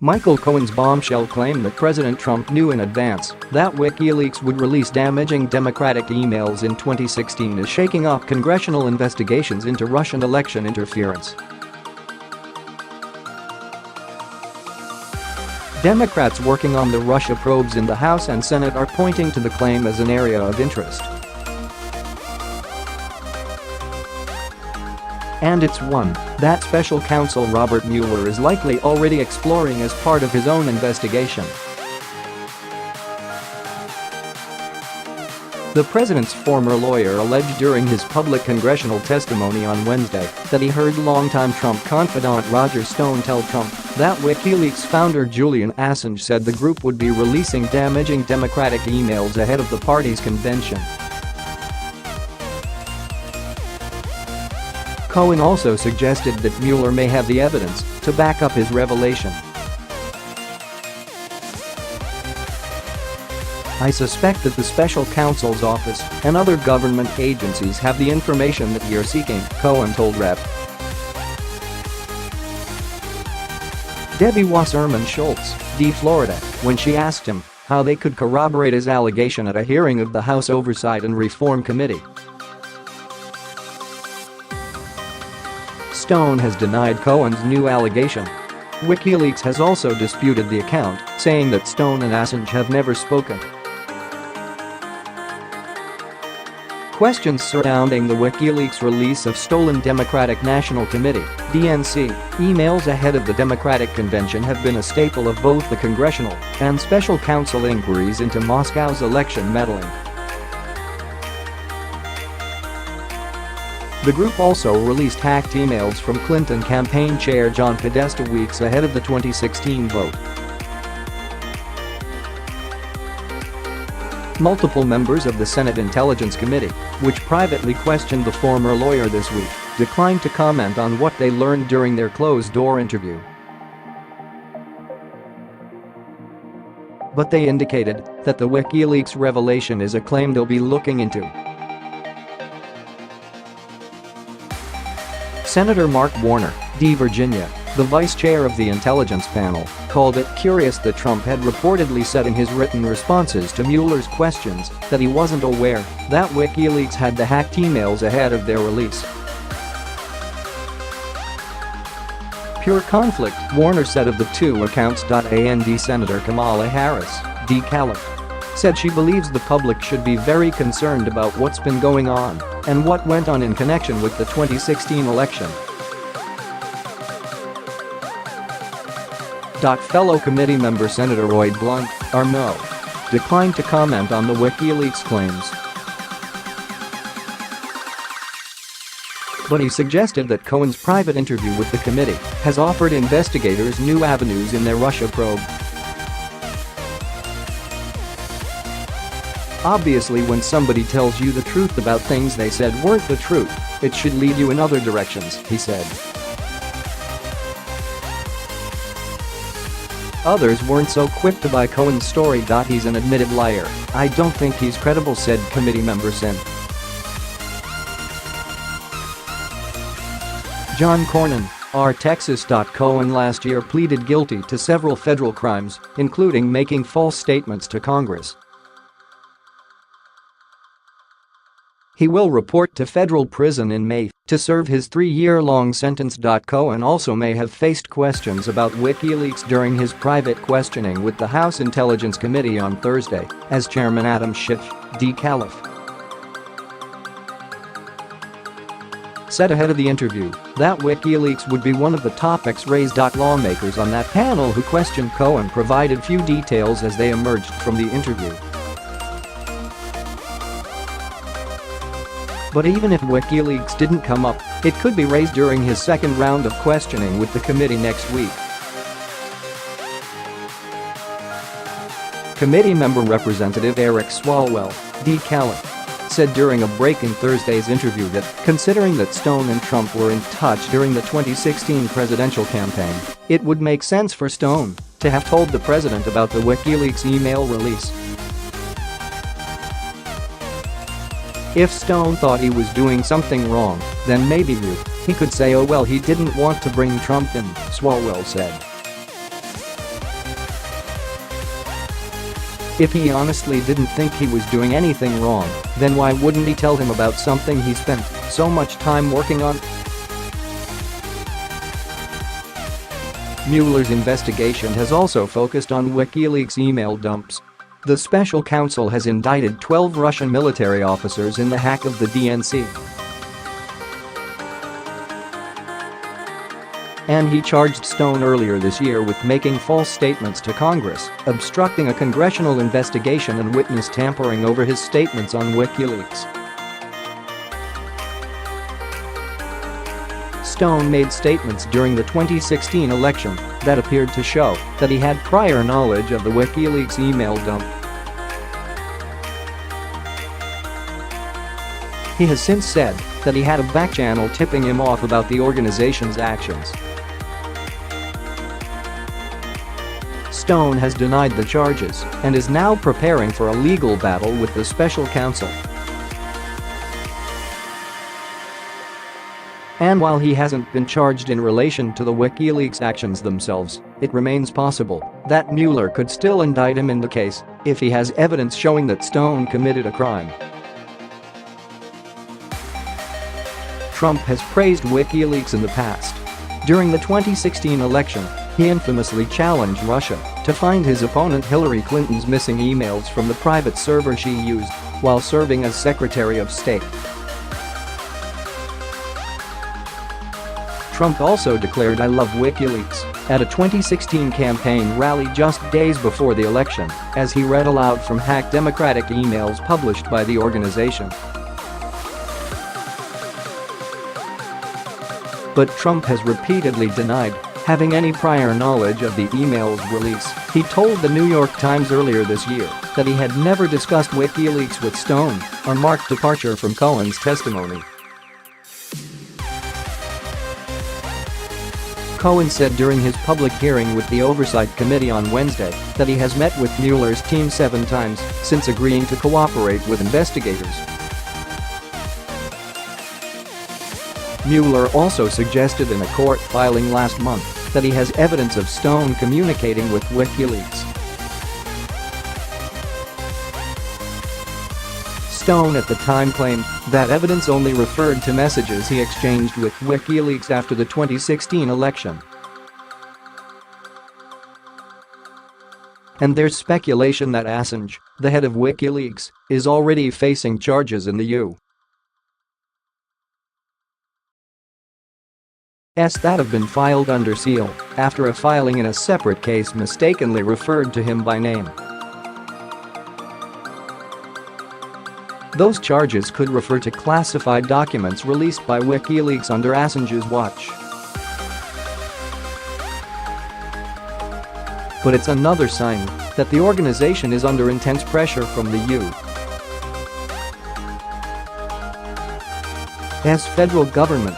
Michael Cohen's bombshell claim that President Trump knew in advance that WikiLeaks would release damaging Democratic emails in 2016 is shaking up congressional investigations into Russian election interference. Democrats working on the Russia probes in the House and Senate are pointing to the claim as an area of interest. And it's one that special counsel Robert Mueller is likely already exploring as part of his own investigation. The president's former lawyer alleged during his public congressional testimony on Wednesday that he heard longtime Trump confidant Roger Stone tell Trump that WikiLeaks founder Julian Assange said the group would be releasing damaging Democratic emails ahead of the party's convention. Cohen also suggested that Mueller may have the evidence to back up his revelation. "I suspect that the special counsel's office and other government agencies have the information that you're seeking," Cohen told Rep. Debbie Wasserman Schultz, D. Florida, when she asked him how they could corroborate his allegation at a hearing of the House Oversight and Reform Committee. Stone has denied Cohen's new allegation. WikiLeaks has also disputed the account, saying that Stone and Assange have never spoken. Questions surrounding the WikiLeaks release of stolen Democratic National Committee (DNC) emails ahead of the Democratic convention have been a staple of both the congressional and special counsel inquiries into Moscow's election meddling. The group also released hacked emails from Clinton campaign chair John Podesta weeks ahead of the 2016 vote. Multiple members of the Senate Intelligence Committee, which privately questioned the former lawyer this week, declined to comment on what they learned during their closed-door interview. But they indicated that the WikiLeaks revelation is a claim they'll be looking into. Senator Mark Warner, D. Virginia, the vice chair of the intelligence panel, called it curious that Trump had reportedly said in his written responses to Mueller's questions that he wasn't aware that WikiLeaks had the hacked emails ahead of their release. Pure conflict, Warner said of the two accounts. And Senator Kamala Harris, D. Calif, said she believes the public should be very concerned about what's been going on and what went on in connection with the 2016 election. Fellow committee member Senator Roy Blunt, RMO, declined to comment on the WikiLeaks claims. But he suggested that Cohen's private interview with the committee has offered investigators new avenues in their Russia probe. "Obviously, when somebody tells you the truth about things they said weren't the truth, it should lead you in other directions," he said. Others weren't so quick to buy Cohen's story. "He's an admitted liar. I don't think he's credible," said committee member Sen. John Cornyn, R. Texas. Cohen last year pleaded guilty to several federal crimes, including making false statements to Congress. He will report to federal prison in May to serve his 3-year-long sentence. Cohen also may have faced questions about WikiLeaks during his private questioning with the House Intelligence Committee on Thursday, as Chairman Adam Schiff, D. Calif, said ahead of the interview that WikiLeaks would be one of the topics raised. Lawmakers on that panel who questioned Cohen provided few details as they emerged from the interview. But even if WikiLeaks didn't come up, it could be raised during his second round of questioning with the committee next week. Committee member Representative Eric Swalwell, D. Calif, said during a break in Thursday's interview that, considering that Stone and Trump were in touch during the 2016 presidential campaign, it would make sense for Stone to have told the president about the WikiLeaks email release. If Stone thought he was doing something wrong, then maybe he could say, "Oh well, he didn't want to bring Trump in," Swalwell said. If he honestly didn't think he was doing anything wrong, then why wouldn't he tell him about something he spent so much time working on? Mueller's investigation has also focused on WikiLeaks email dumps. The special counsel has indicted 12 Russian military officers in the hack of the DNC. And he charged Stone earlier this year with making false statements to Congress, obstructing a congressional investigation and witness tampering over his statements on WikiLeaks. Stone made statements during the 2016 election that appeared to show that he had prior knowledge of the WikiLeaks email dump. He has since said that he had a backchannel tipping him off about the organization's actions. Stone has denied the charges and is now preparing for a legal battle with the special counsel. And while he hasn't been charged in relation to the WikiLeaks actions themselves, it remains possible that Mueller could still indict him in the case if he has evidence showing that Stone committed a crime. Trump has praised WikiLeaks in the past. During the 2016 election, he infamously challenged Russia to find his opponent Hillary Clinton's missing emails from the private server she used while serving as Secretary of State. Trump also declared "I love WikiLeaks" at a 2016 campaign rally just days before the election as he read aloud from hacked Democratic emails published by the organization. But Trump has repeatedly denied having any prior knowledge of the email's release. He told the New York Times earlier this year that he had never discussed WikiLeaks with Stone, a marked departure from Cohen's testimony. Cohen said during his public hearing with the Oversight Committee on Wednesday that he has met with Mueller's team 7 times since agreeing to cooperate with investigators. Mueller also suggested in a court filing last month that he has evidence of Stone communicating with WikiLeaks. Stone at the time claimed that evidence only referred to messages he exchanged with WikiLeaks after the 2016 election. And there's speculation that Assange, the head of WikiLeaks, is already facing charges in the U.S. that have been filed under seal after a filing in a separate case mistakenly referred to him by name. Those charges could refer to classified documents released by WikiLeaks under Assange's watch. But it's another sign that the organization is under intense pressure from the U.S. federal government